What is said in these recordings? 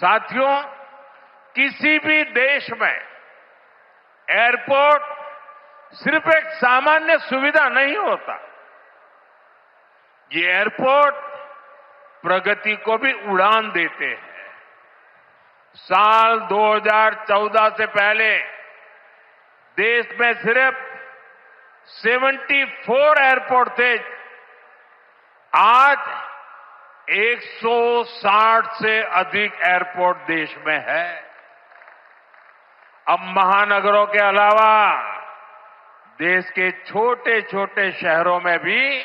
साथियों, किसी भी देश में एयरपोर्ट सिर्फ एक सामान्य सुविधा नहीं होता। ये एयरपोर्ट प्रगति को भी उड़ान देते हैं। साल 2014 से पहले देश में सिर्फ 74 एयरपोर्ट थे। आज 160 से अधिक एयरपोर्ट देश में है। अब महानगरों के अलावा देश के छोटे छोटे शहरों में भी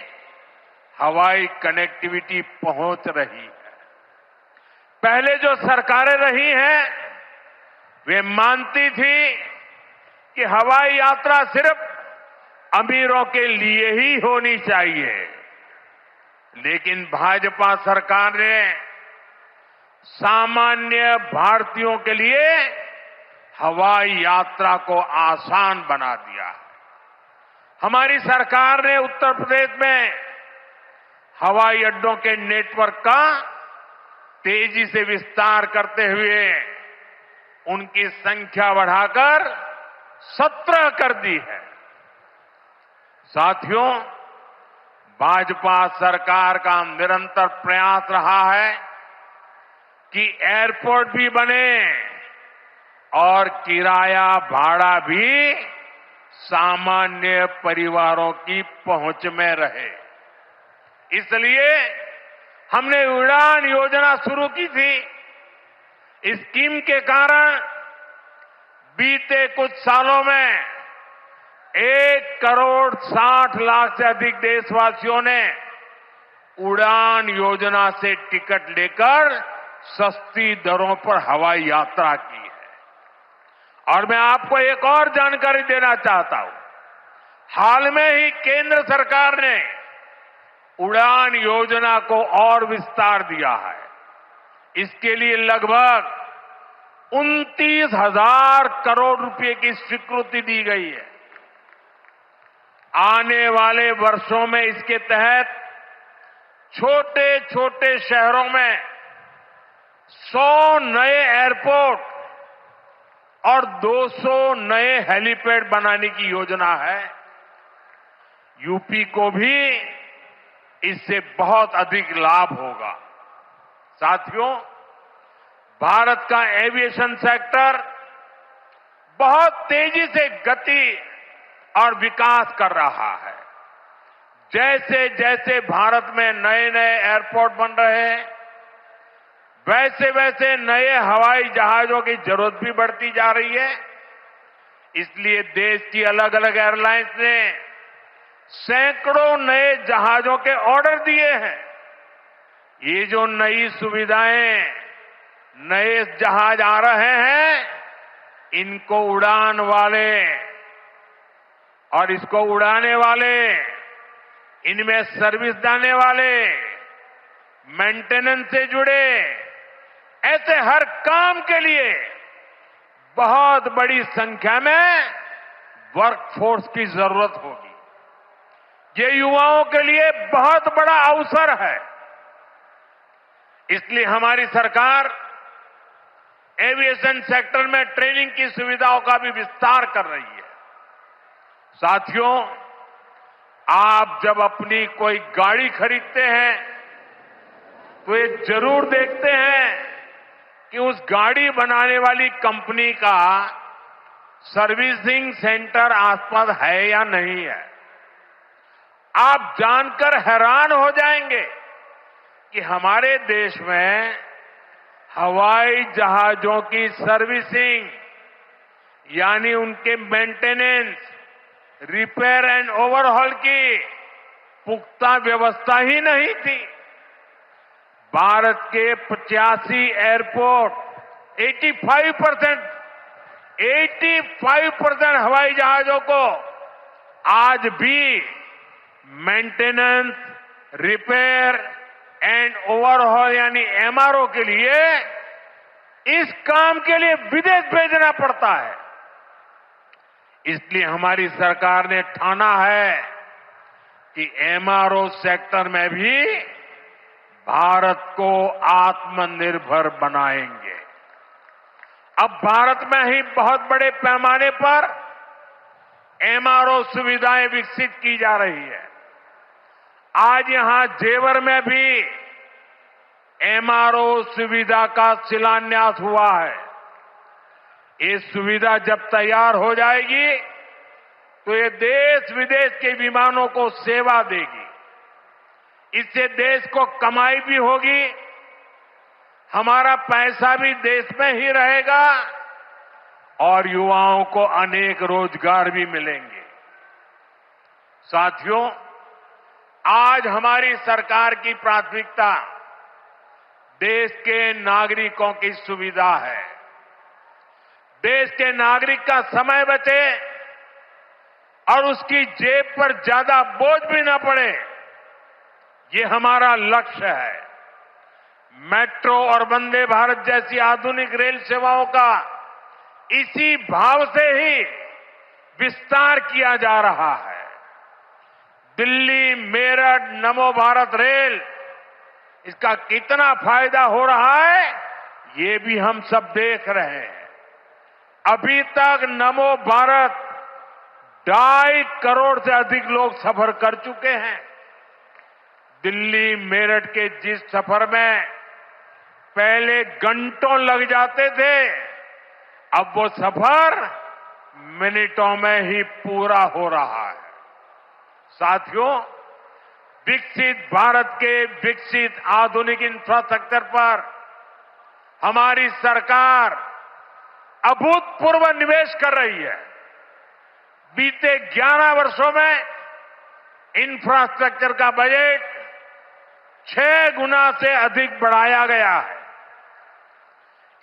हवाई कनेक्टिविटी पहुंच रही है। पहले जो सरकारें रही हैं, वे मानती थी कि हवाई यात्रा सिर्फ अमीरों के लिए ही होनी चाहिए। लेकिन भाजपा सरकार ने सामान्य भारतीयों के लिए हवाई यात्रा को आसान बना दिया। हमारी सरकार ने उत्तर प्रदेश में हवाई अड्डों के नेटवर्क का तेजी से विस्तार करते हुए उनकी संख्या बढ़ाकर 17 कर दी है। साथियों, भाजपा सरकार का निरंतर प्रयास रहा है कि एयरपोर्ट भी बने और किराया भाड़ा भी सामान्य परिवारों की पहुंच में रहे। इसलिए हमने उड़ान योजना शुरू की थी। इस स्कीम के कारण बीते कुछ सालों में 1,60,00,000 से अधिक देशवासियों ने उड़ान योजना से टिकट लेकर सस्ती दरों पर हवाई यात्रा की है। और मैं आपको एक और जानकारी देना चाहता हूं। हाल में ही केंद्र सरकार ने उड़ान योजना को और विस्तार दिया है। इसके लिए लगभग 29,000 करोड़ रुपए की स्वीकृति दी गई है। आने वाले वर्षों में इसके तहत छोटे छोटे शहरों में 100 नए एयरपोर्ट और 200 नए हेलीपैड बनाने की योजना है। यूपी को भी इससे बहुत अधिक लाभ होगा। साथियों, भारत का एविएशन सेक्टर बहुत तेजी से गति और विकास कर रहा है। जैसे जैसे भारत में नए नए एयरपोर्ट बन रहे हैं, वैसे वैसे नए हवाई जहाजों की जरूरत भी बढ़ती जा रही है। इसलिए देश की अलग अलग एयरलाइंस ने सैकड़ों नए जहाजों के ऑर्डर दिए हैं। ये जो नई सुविधाएं, नए जहाज आ रहे हैं, इनको उड़ान वाले और इसको उड़ाने वाले, इनमें सर्विस देने वाले, मेंटेनेंस से जुड़े, ऐसे हर काम के लिए बहुत बड़ी संख्या में वर्कफोर्स की जरूरत होगी। ये युवाओं के लिए बहुत बड़ा अवसर है। इसलिए हमारी सरकार एविएशन सेक्टर में ट्रेनिंग की सुविधाओं का भी विस्तार कर रही है। साथियों, आप जब अपनी कोई गाड़ी खरीदते हैं तो ये जरूर देखते हैं कि उस गाड़ी बनाने वाली कंपनी का सर्विसिंग सेंटर आसपास है या नहीं है। आप जानकर हैरान हो जाएंगे कि हमारे देश में हवाई जहाजों की सर्विसिंग यानी उनके मेंटेनेंस, रिपेयर एंड ओवरहॉल की पुख्ता व्यवस्था ही नहीं थी। भारत के 85 एयरपोर्ट 85% हवाई जहाजों को आज भी मेंटेनेंस, रिपेयर एंड ओवरहॉल यानी एमआरओ के लिए इस काम के लिए विदेश भेजना पड़ता है। इसलिए हमारी सरकार ने ठाना है कि एमआरओ सेक्टर में भी भारत को आत्मनिर्भर बनाएंगे। अब भारत में ही बहुत बड़े पैमाने पर एमआरओ सुविधाएं विकसित की जा रही है। आज यहां जेवर में भी एमआरओ सुविधा का शिलान्यास हुआ है। ये सुविधा जब तैयार हो जाएगी तो ये देश विदेश के विमानों को सेवा देगी। इससे देश को कमाई भी होगी, हमारा पैसा भी देश में ही रहेगा और युवाओं को अनेक रोजगार भी मिलेंगे। साथियों, आज हमारी सरकार की प्राथमिकता देश के नागरिकों की सुविधा है। देश के नागरिक का समय बचे और उसकी जेब पर ज्यादा बोझ भी न पड़े, ये हमारा लक्ष्य है। मेट्रो और वंदे भारत जैसी आधुनिक रेल सेवाओं का इसी भाव से ही विस्तार किया जा रहा है। दिल्ली मेरठ नमो भारत रेल, इसका कितना फायदा हो रहा है ये भी हम सब देख रहे हैं। अभी तक नमो भारत 2.5 करोड़ से अधिक लोग सफर कर चुके हैं। दिल्ली मेरठ के जिस सफर में पहले घंटों लग जाते थे, अब वो सफर मिनटों में ही पूरा हो रहा है। साथियों, विकसित भारत के विकसित आधुनिक इंफ्रास्ट्रक्चर पर हमारी सरकार अभूतपूर्व निवेश कर रही है। बीते 11 वर्षों में इंफ्रास्ट्रक्चर का बजट 6 गुना से अधिक बढ़ाया गया है।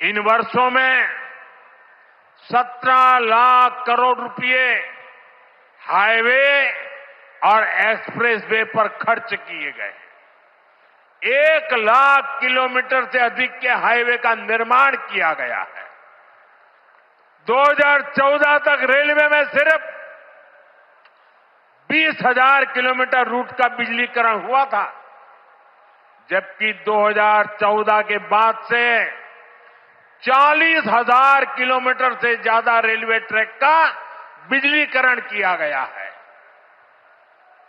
इन वर्षों में 17 लाख करोड़ रुपए हाईवे और एक्सप्रेसवे पर खर्च किए गए। 1 लाख किलोमीटर से अधिक के हाईवे का निर्माण किया गया है। 2014 तक रेलवे में सिर्फ 20,000 किलोमीटर रूट का बिजलीकरण हुआ था, जबकि 2014 के बाद से 40,000 किलोमीटर से ज्यादा रेलवे ट्रैक का बिजलीकरण किया गया है।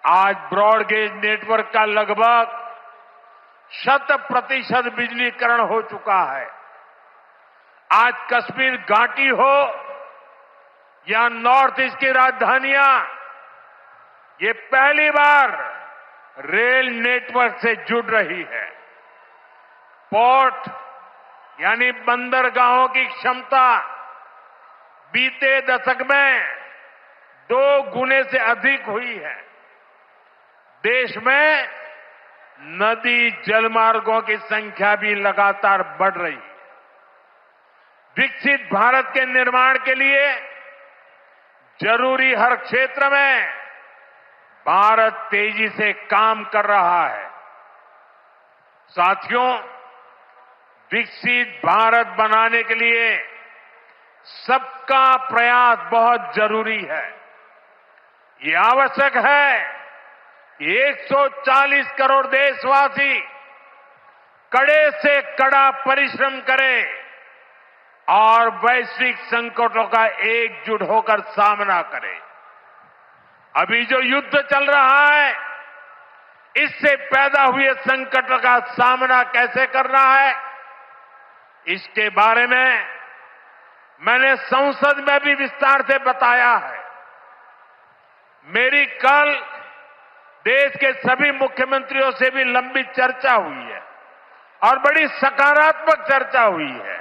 आज ब्रॉडगेज नेटवर्क का लगभग 100% बिजलीकरण हो चुका है। आज कश्मीर घाटी हो या नॉर्थ ईस्ट की राजधानियां, ये पहली बार रेल नेटवर्क से जुड़ रही है। पोर्ट यानी बंदरगाहों की क्षमता बीते दशक में 2 गुने से अधिक हुई है। देश में नदी जलमार्गों की संख्या भी लगातार बढ़ रही है। विकसित भारत के निर्माण के लिए जरूरी हर क्षेत्र में भारत तेजी से काम कर रहा है। साथियों, विकसित भारत बनाने के लिए सबका प्रयास बहुत जरूरी है। ये आवश्यक है कि 140 करोड़ देशवासी कड़े से कड़ा परिश्रम करें और वैश्विक संकटों का एकजुट होकर सामना करें। अभी जो युद्ध चल रहा है, इससे पैदा हुए संकटों का सामना कैसे करना है, इसके बारे में मैंने संसद में भी विस्तार से बताया है। मेरी कल देश के सभी मुख्यमंत्रियों से भी लंबी चर्चा हुई है और बड़ी सकारात्मक चर्चा हुई है।